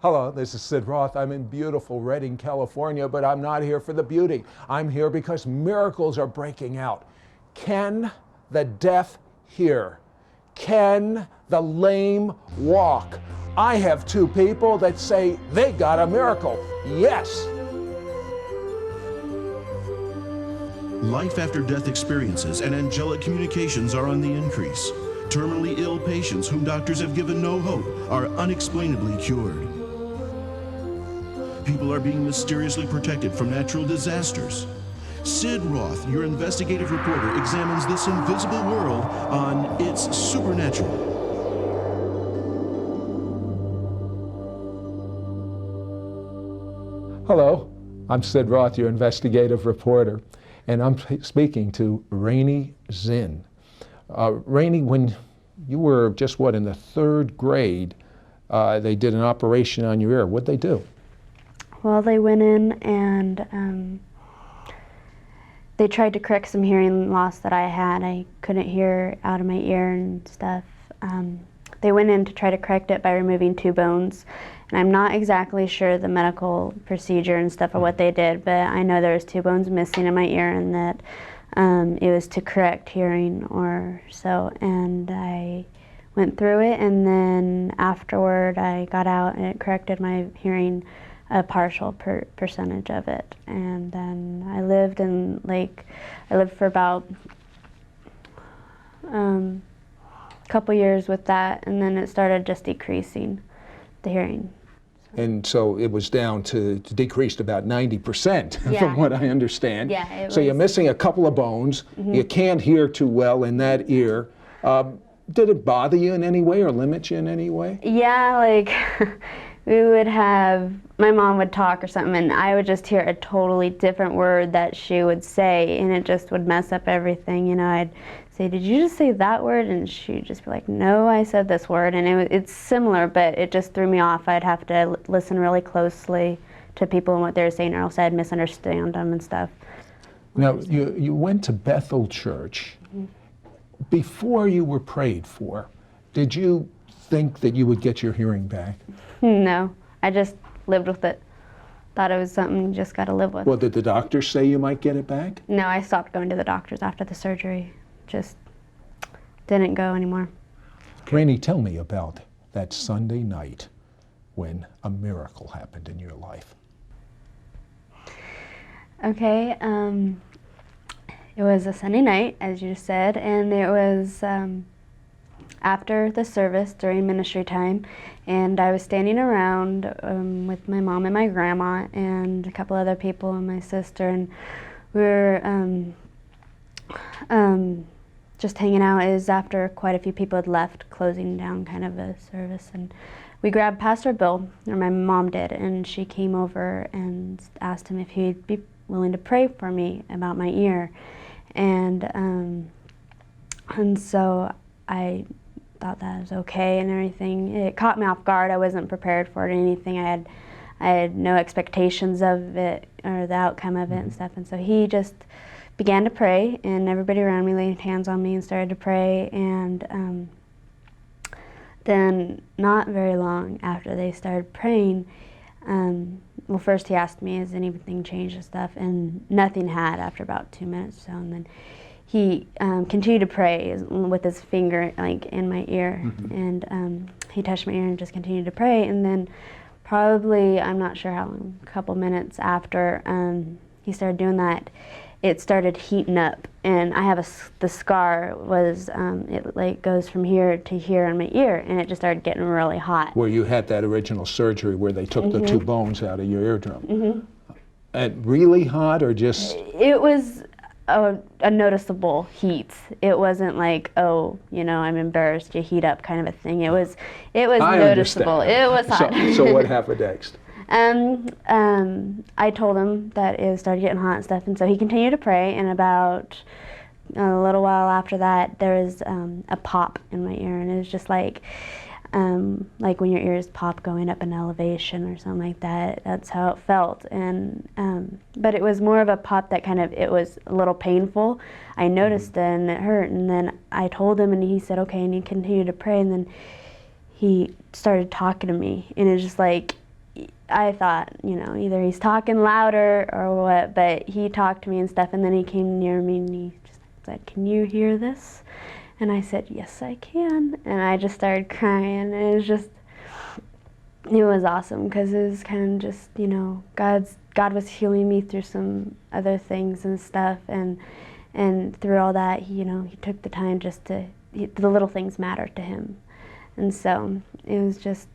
Hello, this is Sid Roth. I'm in beautiful Redding, California, but I'm not here for the beauty. I'm here because miracles are breaking out. Can the deaf hear? Can the lame walk? I have two people that say they got a miracle. Yes. Life after death experiences and angelic communications are on the increase. Terminally ill patients whom doctors have given no hope are unexplainably cured. People are being mysteriously protected from natural disasters. Sid Roth, your investigative reporter, examines this invisible world on It's Supernatural. Hello, I'm Sid Roth, your investigative reporter, and I'm speaking to Rainey Zinn. Rainey, when you were just in the third grade, they did an operation on your ear. What'd they do? Well, they went in and they tried to correct some hearing loss that I had. I couldn't hear out of my ear and stuff. They went in to try to correct it by removing two bones. And I'm not exactly sure the medical procedure and stuff of what they did, but I know there was two bones missing in my ear and that it was to correct hearing or so. And I went through it, and then afterward I got out and it corrected my hearing a partial percentage of it. And then I lived for about a couple years with that, and then it started just decreasing, the hearing. And so it was down to decreased about 90% Yeah. from what I understand. Yeah, so you're missing a couple of bones. Mm-hmm. You can't hear too well in that ear. Did it bother you in any way or limit you in any way? Yeah, my mom would talk or something, and I would just hear a totally different word that she would say, and it just would mess up everything. You know, I'd say, "Did you just say that word?" And she'd just be like, "No, I said this word." And it's similar, but it just threw me off. I'd have to listen really closely to people and what they were saying, or else I'd misunderstand them and stuff. Now, you went to Bethel Church. Mm-hmm. Before you were prayed for, did you think that you would get your hearing back? No, I just lived with it. Thought it was something you just got to live with. Well, did the doctors say you might get it back? No, I stopped going to the doctors after the surgery. Just didn't go anymore. Rainey, tell me about that Sunday night when a miracle happened in your life. Okay, it was a Sunday night, as you just said, and it was after the service during ministry time, and I was standing around with my mom and my grandma and a couple other people and my sister, and we were just hanging out. It was after quite a few people had left, closing down kind of a service, and we grabbed Pastor Bill, or my mom did, and she came over and asked him if he'd be willing to pray for me about my ear, and so I thought that was okay and everything. It caught me off guard. I wasn't prepared for it or anything. I had no expectations of it or the outcome of it and stuff, and so he just began to pray, and everybody around me laid hands on me and started to pray, and then not very long after they started praying, well, first he asked me, has anything changed and stuff, and nothing had after about 2 minutes or so, and then he continued to pray with his finger in my ear, mm-hmm. and he touched my ear and just continued to pray, and then probably, I'm not sure how long, a couple minutes after he started doing that, it started heating up, and I have the scar was, it goes from here to here in my ear, and it just started getting really hot. Where you had that original surgery where they took mm-hmm. the two bones out of your eardrum. Mm-hmm. And really hot or just? It was a noticeable heat. It wasn't like, oh, I'm embarrassed, you heat up kind of a thing. It was noticeable. It was hot. So what happened next? I told him that it started getting hot and stuff, and so he continued to pray, and about a little while after that, there was a pop in my ear, and it was just like when your ears pop going up an elevation or something like that. That's how it felt, and but it was more of a pop that it was a little painful. I noticed it, and it hurt, and then I told him, and he said, okay, and he continued to pray, and then he started talking to me, and it was just like, I thought, either he's talking louder or what, but he talked to me and stuff, and then he came near me and he just said, "Can you hear this?" And I said, "Yes, I can." And I just started crying, and it was awesome, because it was kind of just, God was healing me through some other things and stuff, and through all that, he took the time just the little things matter to him. And so it was just.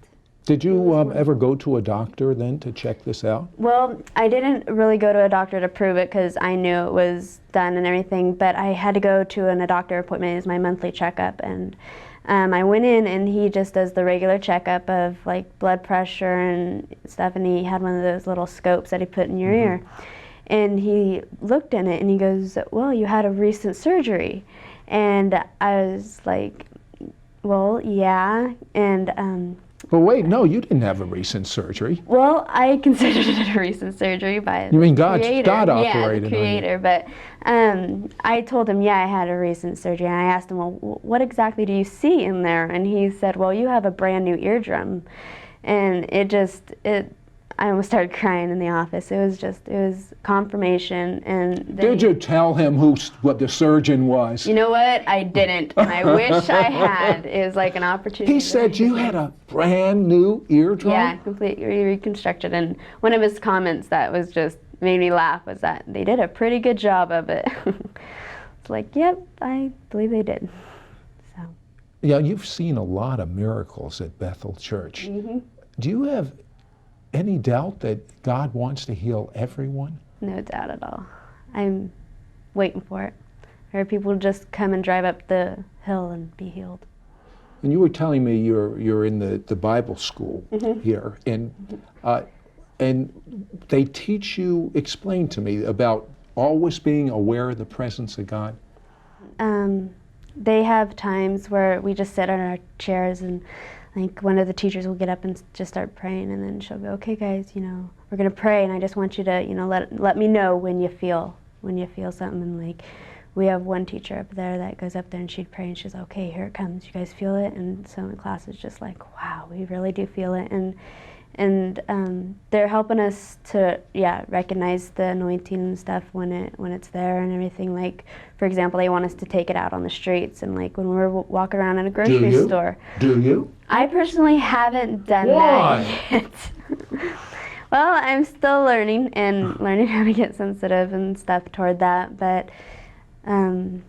Did you ever go to a doctor then to check this out? Well, I didn't really go to a doctor to prove it, because I knew it was done and everything, but I had to go to a doctor appointment. It was my monthly checkup, and I went in, and he just does the regular checkup of like blood pressure and stuff, and he had one of those little scopes that he put in your ear. And he looked in it and he goes, "Well, you had a recent surgery." And I was like, "Well, yeah." And But wait, no, you didn't have a recent surgery. well, I considered it a recent surgery by You mean the creator. God Yeah, operated the on you. creator. But I told him, yeah, I had a recent surgery. And I asked him, "Well, what exactly do you see in there?" And he said, "Well, you have a brand new eardrum." And I almost started crying in the office. It was confirmation. And Did you tell him what the surgeon was? You know what? I didn't, and I wish I had. It was like an opportunity. He said you had a brand new eardrum? Yeah, completely reconstructed. And one of his comments that was just made me laugh was that they did a pretty good job of it. It's like, yep, I believe they did. So. Yeah, you've seen a lot of miracles at Bethel Church. Mm-hmm. Do you have any doubt that God wants to heal everyone? No doubt at all. I'm waiting for it. Or people just come and drive up the hill and be healed. And you were telling me you're in the Bible school here, and they teach you, explain to me about always being aware of the presence of God. They have times where we just sit on our chairs, and like one of the teachers will get up and just start praying, and then she'll go, "Okay, guys, we're gonna pray, and I just want you to, let me know when you feel something." And like, we have one teacher up there that goes up there and she'd pray, and she's, "Okay, here it comes. You guys feel it?" And so the class is just like, "Wow, we really do feel it." And they're helping us to recognize the anointing and stuff when it's there and everything. Like, for example, they want us to take it out on the streets, and like when we're walking around in a grocery store. Do you? I personally haven't done Why? that yet. Well, I'm still learning how to get sensitive and stuff toward that, but I'm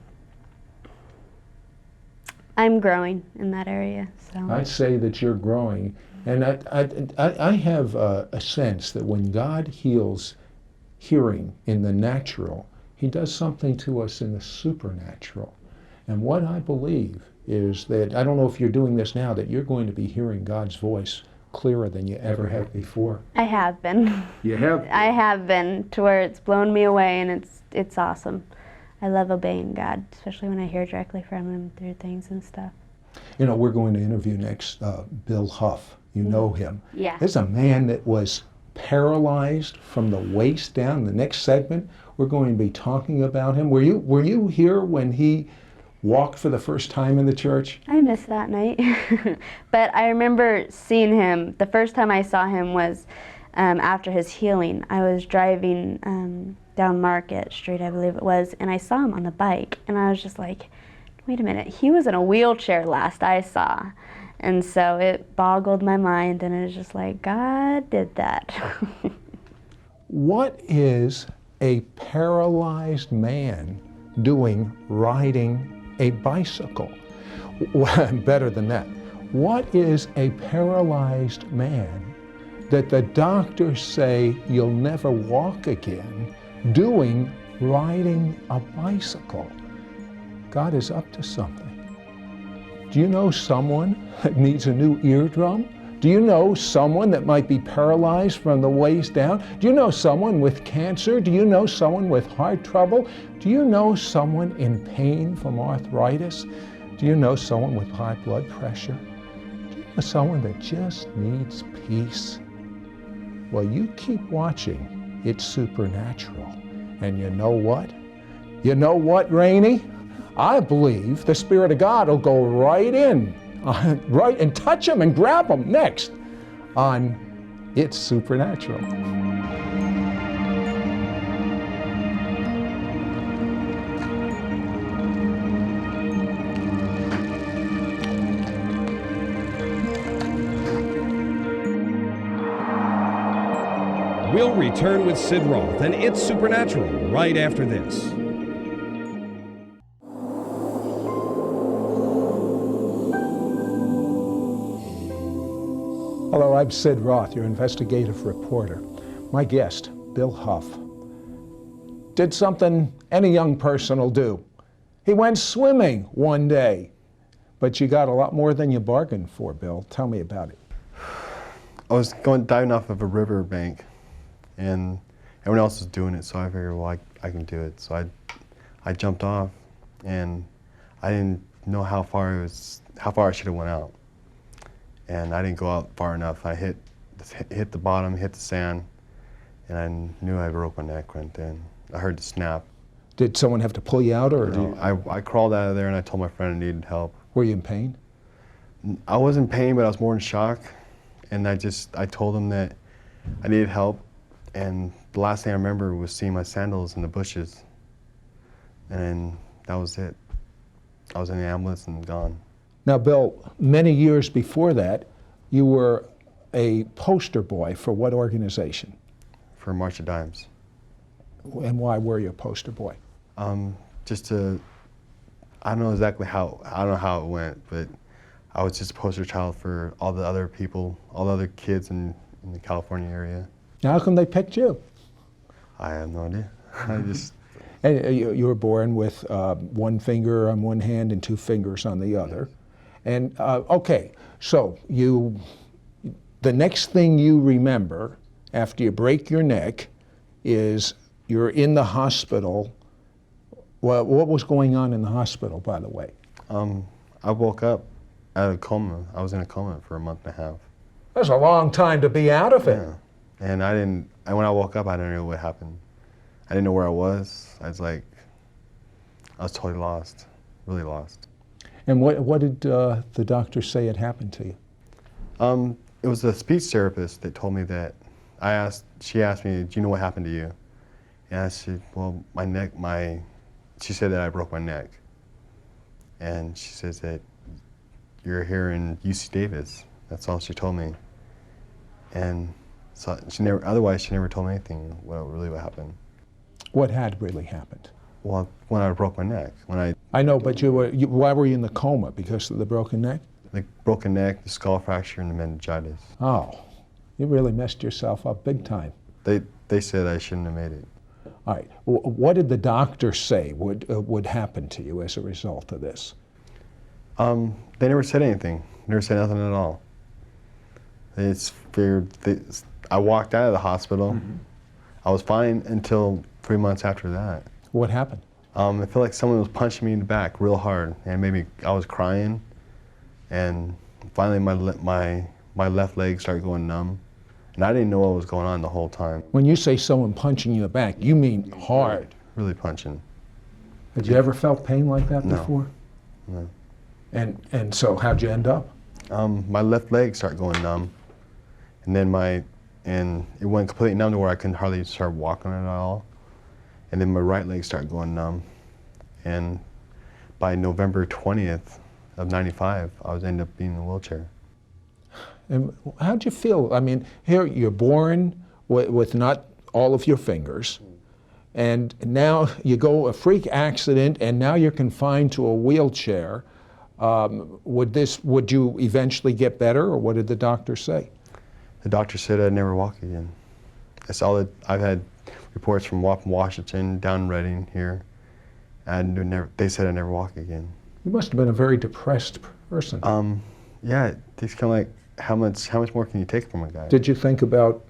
growing in that area. So I'd say that you're growing. And I have a sense that when God heals hearing in the natural, he does something to us in the supernatural. And what I believe is that, I don't know if you're doing this now, that you're going to be hearing God's voice clearer than you ever have before. I have been. You have? I have been, to where it's blown me away, and it's awesome. I love obeying God, especially when I hear directly from him through things and stuff. We're going to interview next Bill Huff. You know him. Yeah. There's a man that was paralyzed from the waist down. The next segment, we're going to be talking about him. Were you here when he walked for the first time in the church? I missed that night. But I remember seeing him. The first time I saw him was after his healing. I was driving down Market Street, I believe it was, and I saw him on the bike. And I was just like, wait a minute, he was in a wheelchair last I saw. And so it boggled my mind, and it was just like, God did that. What is a paralyzed man doing riding a bicycle? Better than that. What is a paralyzed man that the doctors say you'll never walk again doing riding a bicycle? God is up to something. Do you know someone that needs a new eardrum? Do you know someone that might be paralyzed from the waist down? Do you know someone with cancer? Do you know someone with heart trouble? Do you know someone in pain from arthritis? Do you know someone with high blood pressure? Do you know someone that just needs peace? Well, you keep watching. It's supernatural. And you know what? You know what, Rainey? I believe the Spirit of God will go right in, right, and touch him and grab him next on It's supernatural. We'll return with Sid Roth and It's Supernatural right after this. Hello, I'm Sid Roth, your investigative reporter. My guest, Bill Huff, did something any young person will do. He went swimming one day, but you got a lot more than you bargained for, Bill. Tell me about it. I was diving off of a river bank, and everyone else was doing it, so I figured, well, I can do it. So I jumped off, and I didn't know how far I should have went out. And I didn't go out far enough. I hit the bottom, hit the sand, and I knew I broke my neck right then. I heard the snap. Did someone have to pull you out, or I crawled out of there, and I told my friend I needed help. Were you in pain? I was in pain, but I was more in shock. And I told him that I needed help. And the last thing I remember was seeing my sandals in the bushes. And that was it. I was in the ambulance and gone. Now, Bill, many years before that, you were a poster boy for what organization? For March of Dimes. And why were you a poster boy? I don't know exactly how it went, but I was just a poster child for all the other people, all the other kids in the California area. Now, how come they picked you? I have no idea. And you were born with one finger on one hand and two fingers on the other. And okay, so the next thing you remember after you break your neck is you're in the hospital. Well, what was going on in the hospital, by the way? I woke up out of a coma. I was in a coma for a month and a half. That's a long time to be out of it. Yeah. And when I woke up, I didn't know what happened. I didn't know where I was. I was totally lost, really lost. And what did the doctor say had happened to you? It was a speech therapist that told me that. She asked me, do you know what happened to you? And I said, well, my neck, she said that I broke my neck. And she says that you're here in UC Davis. That's all she told me. And so she never told me anything, what happened. What had really happened? Well, when I broke my neck. I know, but why were you in the coma? Because of the broken neck? The broken neck, the skull fracture, and the meningitis. Oh, you really messed yourself up big time. They said I shouldn't have made it. All right. What did the doctor say would happen to you as a result of this? They never said anything. Never said nothing at all. They just figured. I walked out of the hospital. Mm-hmm. I was fine until 3 months after that. What happened? I felt like someone was punching me in the back real hard, and I was crying. And finally, my left leg started going numb, and I didn't know what was going on the whole time. When you say someone punching you in the back, you mean hard? Really punching. Had you ever felt pain like that before? No. And so how'd you end up? My left leg started going numb, and then it went completely numb to where I couldn't hardly start walking at all. And then my right leg started going numb. And by November 20th of '95, I was ended up being in a wheelchair. And how'd you feel? I mean, here you're born with not all of your fingers, and now you go a freak accident, and now you're confined to a wheelchair. Would you eventually get better, or what did the doctor say? The doctor said I'd never walk again. That's all that I've had reports from Washington, down Redding here, and they said I'd never walk again. You must have been a very depressed person. Yeah, it's kind of like, how much more can you take from a guy? Did you think about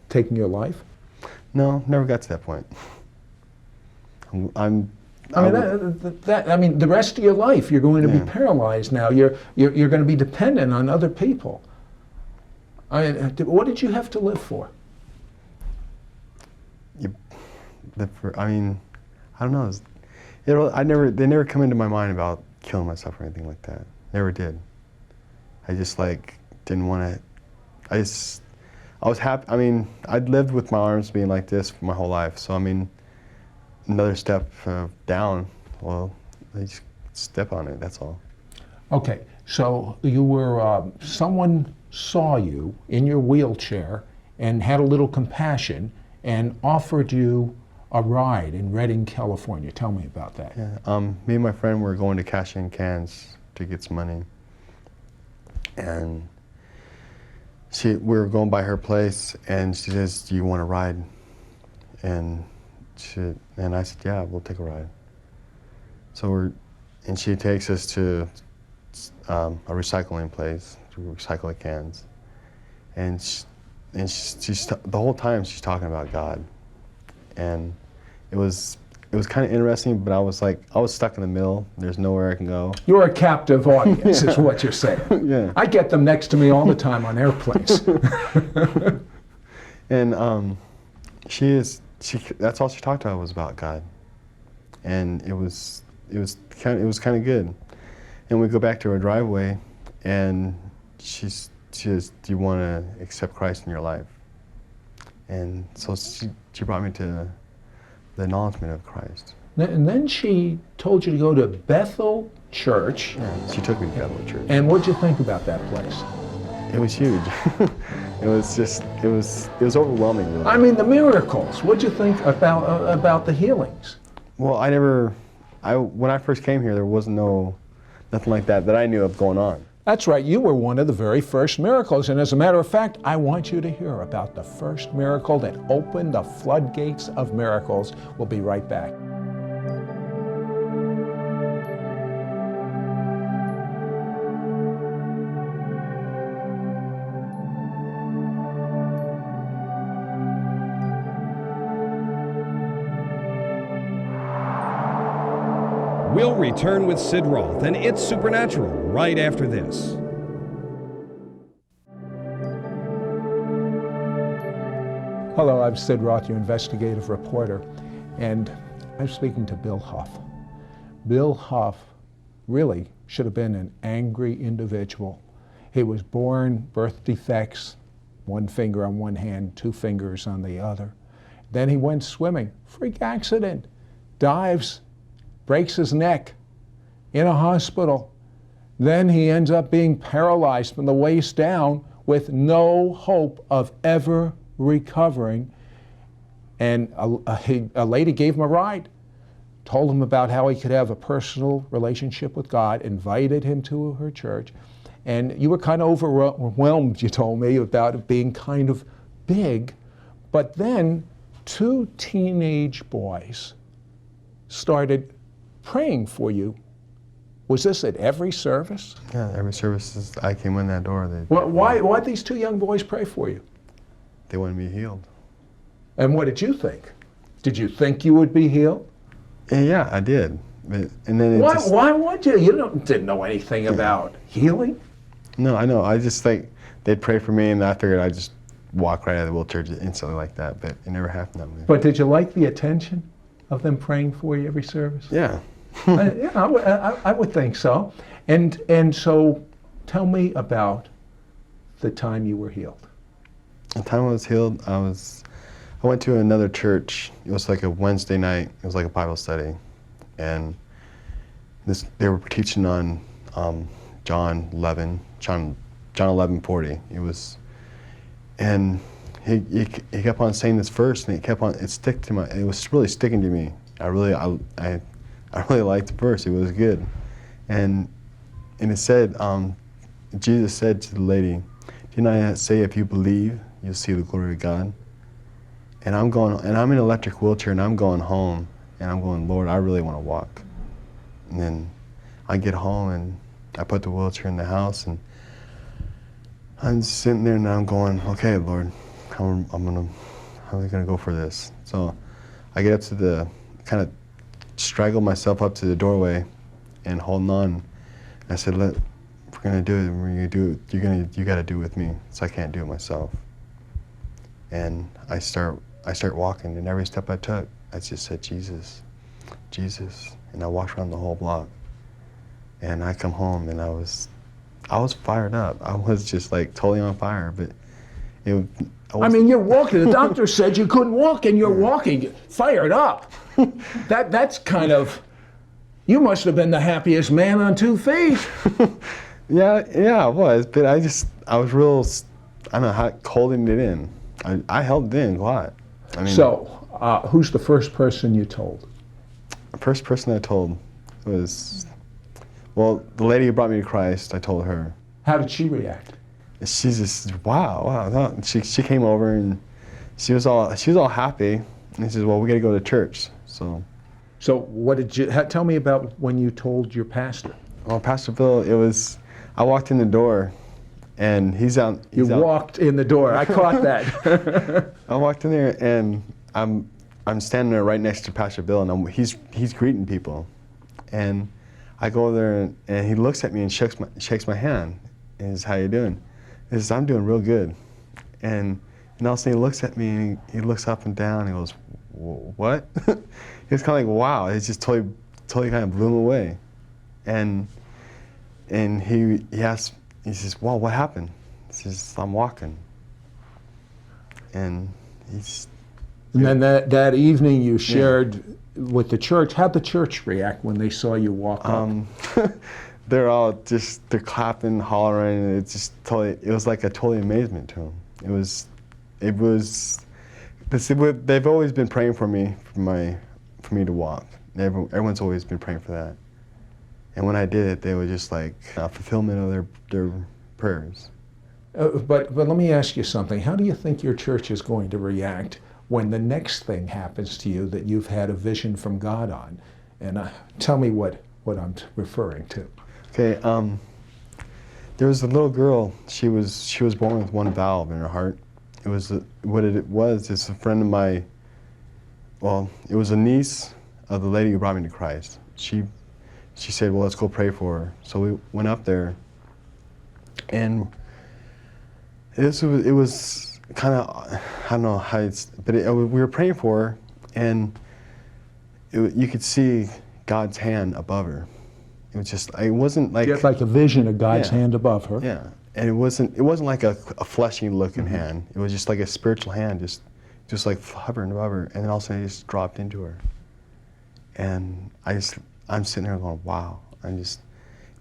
taking your life? No, never got to that point. I mean, the rest of your life you're going to be paralyzed now. You're going to be dependent on other people. What did you have to live for? I don't know. They never come into my mind about killing myself or anything like that. Never did. I just didn't want to. I I was happy. I mean, I'd lived with my arms being like this for my whole life. So I mean, another step down. Well, they just step on it. That's all. Okay, so you were, someone saw you in your wheelchair and had a little compassion and offered you a ride in Redding, California. Tell me about that. Yeah. Me and my friend were going to cash in cans to get some money, and we were going by her place, and she says, "Do you want to ride?" And I said, "Yeah, we'll take a ride." And she takes us to a recycling place to recycle the cans, and she's the whole time she's talking about God, and it was kind of interesting, but I was stuck in the middle. There's nowhere I can go. You're a captive audience, is what you're saying. Yeah. I get them next to me all the time on airplanes. And that's all she talked about was about God, and it was kind of good. And we go back to our driveway, and she says, "Do you want to accept Christ in your life?" And so she brought me to the acknowledgement of Christ. And then she told you to go to Bethel Church. Yeah, she took me to Bethel Church. And what'd you think about that place? It was huge. It was overwhelming, really. I mean, the miracles. What'd you think about the healings? Well, when I first came here, there was nothing like that I knew of going on. That's right, you were one of the very first miracles. And as a matter of fact, I want you to hear about the first miracle that opened the floodgates of miracles. We'll be right back. We'll return with Sid Roth and It's Supernatural right after this. Hello, I'm Sid Roth, your investigative reporter, and I'm speaking to Bill Huff. Bill Huff really should have been an angry individual. He was born birth defects, one finger on one hand, two fingers on the other. Then he went swimming, freak accident, dives, breaks his neck in a hospital. Then he ends up being paralyzed from the waist down with no hope of ever recovering. And a lady gave him a ride, told him about how he could have a personal relationship with God, invited him to her church. And you were kind of overwhelmed, you told me, about it being kind of big. But then two teenage boys started praying for you. Was this at every service? Yeah, every service I came in that door. Why did these two young boys pray for you? They wanted me healed. And what did you think? Did you think you would be healed? Yeah, I did. And then why would you? You didn't know anything about healing? No, I know. I just they'd pray for me, and I figured I'd just walk right out of the wheelchair instantly like that, but it never happened that way. But did you like the attention of them praying for you every service? Yeah. I would think so. And so tell me about the time you were healed. The time I was healed, I went to another church. It was like a Wednesday night. It was like a Bible study. And they were teaching on John 11:40. And he kept on saying this verse, and it was really sticking to me. I really liked the verse. It was good. And it said, Jesus said to the lady, "Didn't I say if you believe, you'll see the glory of God?" And I'm in an electric wheelchair, and I'm going home, and I'm going, "Lord, I really want to walk." And then I get home, and I put the wheelchair in the house, and I'm just sitting there, and I'm going, "Okay, Lord, how are we gonna go for this?" So I get up to kind of straggle myself up to the doorway and holding on. I said, if we're gonna do it, you gotta do it with me, so I can't do it myself. And I start walking, and every step I took, I just said, "Jesus, Jesus," and I walked around the whole block. And I come home, and I was fired up. I was just like totally on fire, but I mean, you're walking. The doctor said you couldn't walk, and you're walking, fired up. That's kind of. You must have been the happiest man on 2 feet. Yeah, I was, but I was real, I don't know, holding it in. I held it in a lot. I mean, So, who's the first person you told? the first person I told was, well, the lady who brought me to Christ, I told her. How did she react? She's just, wow. No. She came over and she was all happy. And she says, well, we got to go to church. So what did you, tell me about when you told your pastor. Well, Pastor Bill, I walked in the door and he's out. You walked in the door, I caught that. I walked in there and I'm standing there right next to Pastor Bill and he's greeting people. And I go over there and he looks at me and shakes my hand. And he says, how you doing? He says, I'm doing real good. And all of a sudden he looks at me and he looks up and down and he goes, what? He was kind of like, wow. It just totally kind of blew him away. And he asked, he says, well, what happened? He says, I'm walking. And And then that evening you shared with the church. How'd the church react when they saw you walk up? They're clapping, hollering. It was like a total amazement to them. They've always been praying for me, for me to walk. Everyone's always been praying for that. And when I did it, they were just like a fulfillment of their prayers. But let me ask you something. How do you think your church is going to react when the next thing happens to you that you've had a vision from God on? And tell me what I'm referring to. Okay. There was a little girl. She was born with one valve in her heart. It was it's a friend of my. Well, it was a niece of the lady who brought me to Christ. She said, well, let's go pray for her. So we went up there, and it was kind of, I don't know how we were praying for her, and you could see God's hand above her. It wasn't like. You had like a vision of God's hand above her. Yeah, and it wasn't like a fleshy looking hand. It was just like a spiritual hand, just like hovering above her, and then all of a sudden it just dropped into her. And I'm sitting there going, wow.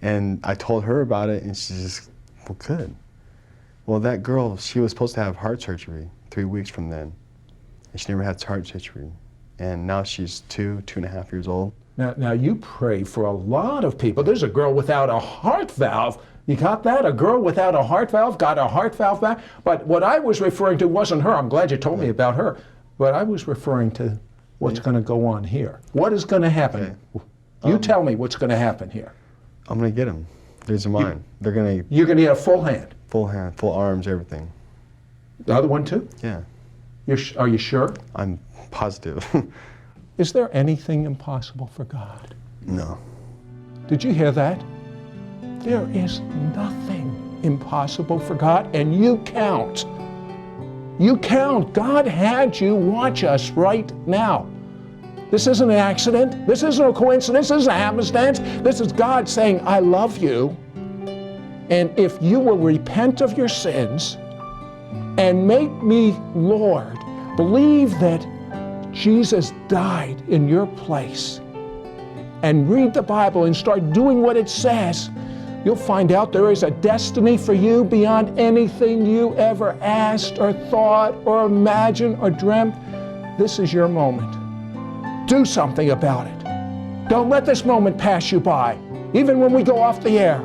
And I told her about it, and she just, well, good. Well, that girl, she was supposed to have heart surgery 3 weeks from then, and she never had heart surgery. And now she's 2.5 years old. Now you pray for a lot of people. There's a girl without a heart valve. You got that? A girl without a heart valve got a heart valve back? But what I was referring to wasn't her. I'm glad you told me about her. But I was referring to what's going to go on here. What is going to happen? Okay. You tell me what's going to happen here. I'm going to get them. These are mine. You're going to get a full hand? Full hand, full arms, everything. The other one too? Yeah. Are you sure? I'm positive. Is there anything impossible for God? No. Did you hear that? There is nothing impossible for God, and you count. You count. God had you watch us right now. This isn't an accident. This isn't a coincidence. This isn't a happenstance. This is God saying, I love you. And if you will repent of your sins and make me Lord, believe that Jesus died in your place, and read the Bible and start doing what it says, you'll find out there is a destiny for you beyond anything you ever asked or thought or imagined or dreamt. This is your moment. Do something about it. Don't let this moment pass you by. Even when we go off the air,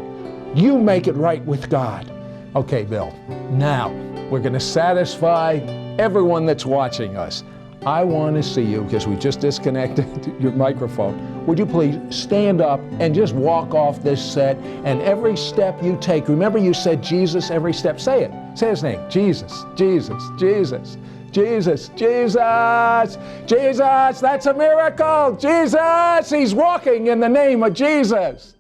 you make it right with God. Okay, Bill, now we're going to satisfy everyone that's watching us. I want to see you, because we just disconnected your microphone. Would you please stand up and just walk off this set, and every step you take, remember you said Jesus every step. Say it. Say his name. Jesus, Jesus, Jesus, Jesus, Jesus, Jesus. That's a miracle. Jesus, he's walking in the name of Jesus.